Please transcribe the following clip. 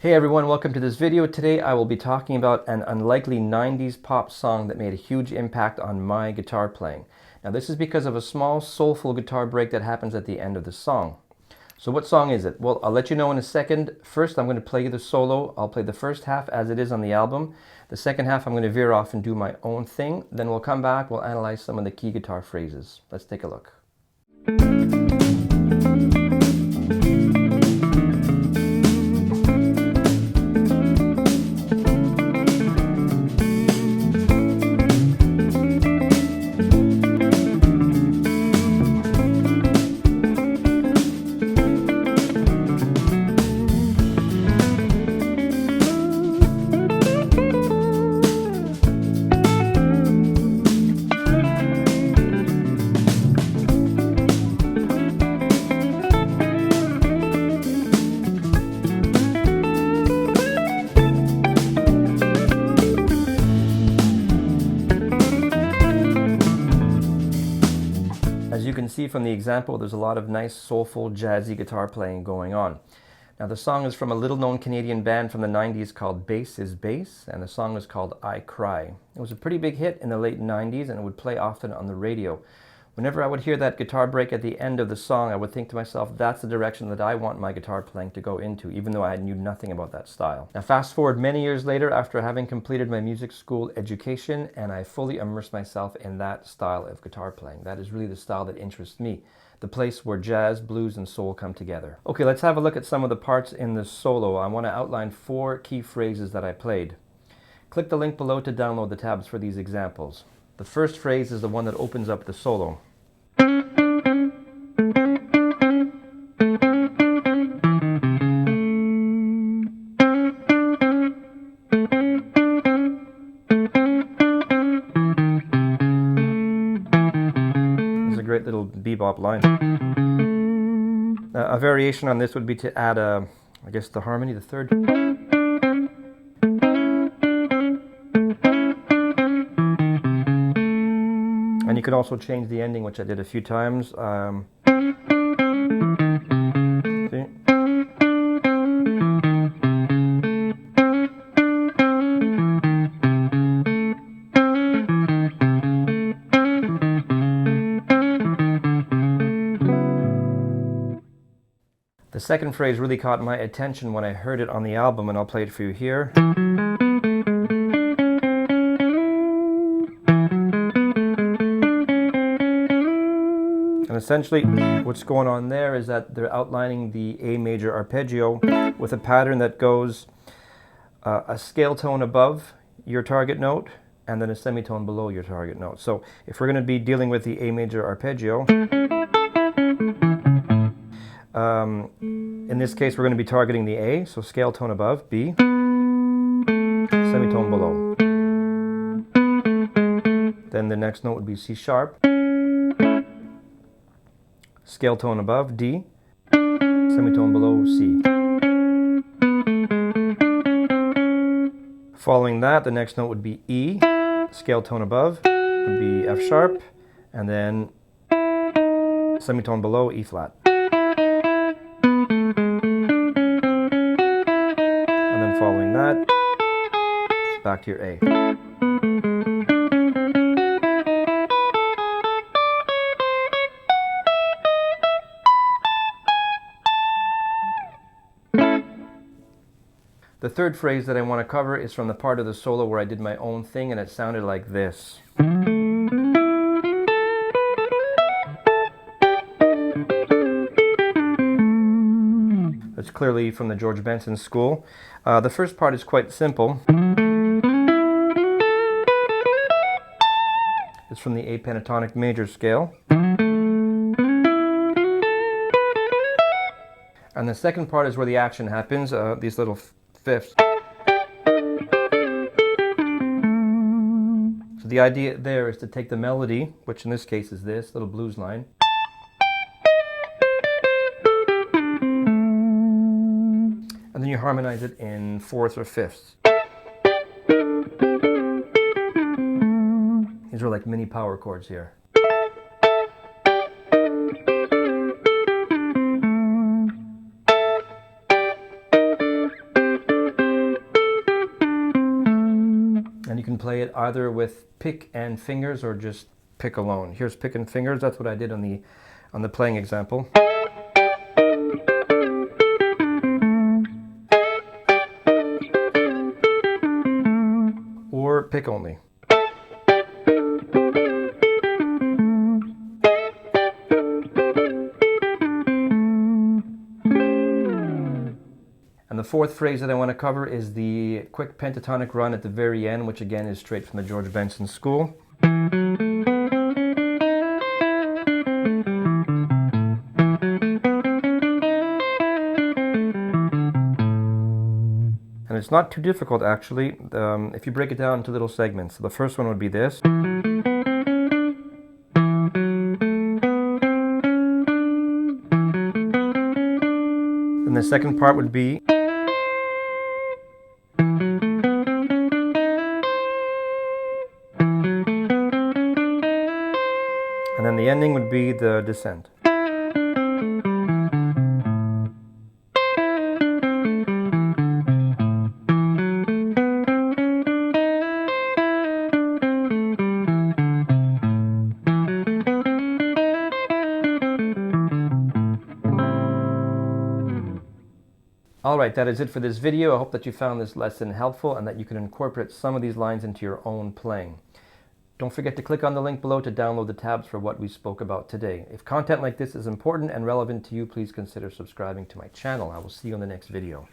Hey everyone, welcome to this video. Today I will be talking about an unlikely 90s pop song that made a huge impact on my guitar playing. Now this is because of a small soulful guitar break that happens at the end of the song. So what song is it? Well, I'll let you know in a second. First I'm going to play you the solo. I'll play the first half as it is on the album. The second half I'm going to veer off and do my own thing. Then we'll come back, we'll analyze some of the key guitar phrases. Let's take a look. As you can see from the example, there's a lot of nice soulful jazzy guitar playing going on. Now the song is from a little known Canadian band from the 90s called Bass is Bass, and the song is called I Cry. It was a pretty big hit in the late 90s and it would play often on the radio. Whenever I would hear that guitar break at the end of the song, I would think to myself, that's the direction that I want my guitar playing to go into, even though I knew nothing about that style. Now fast forward many years later, after having completed my music school education, and I fully immersed myself in that style of guitar playing. That is really the style that interests me, the place where jazz, blues, and soul come together. Okay, let's have a look at some of the parts in the solo. I want to outline 4 key phrases that I played. Click the link below to download the tabs for these examples. The first phrase is the one that opens up the solo. It's a great little bebop line. A variation on this would be to add I guess the harmony, the third. And you can also change the ending, which I did a few times. See? The second phrase really caught my attention when I heard it on the album, and I'll play it for you here. And essentially what's going on there is that they're outlining the A major arpeggio with a pattern that goes a scale tone above your target note and then a semitone below your target note. So if we're going to be dealing with the A major arpeggio, in this case we're going to be targeting the A, so scale tone above, B, semitone below. Then the next note would be C sharp, scale tone above, D, semitone below, C. Following that, the next note would be E, scale tone above would be F sharp, and then semitone below, E flat. And then following that, back to your A. The third phrase that I want to cover is from the part of the solo where I did my own thing, and it sounded like this. That's clearly from the George Benson school. The first part is quite simple. It's from the A pentatonic major scale. And the second part is where the action happens, these little fifths. So the idea there is to take the melody, which in this case is this little blues line, and then you harmonize it in fourths or fifths. These are like mini power chords here. can play it either with pick and fingers or just pick alone. Here's pick and fingers. That's what I did on the playing example. Or pick only. And the fourth phrase that I want to cover is the quick pentatonic run at the very end, which again is straight from the George Benson school. And it's not too difficult actually, if you break it down into little segments. So the first one would be this. And the second part would be. And then the ending would be the descent. Alright, that is it for this video. I hope that you found this lesson helpful and that you can incorporate some of these lines into your own playing. Don't forget to click on the link below to download the tabs for what we spoke about today. If content like this is important and relevant to you, please consider subscribing to my channel. I will see you in the next video.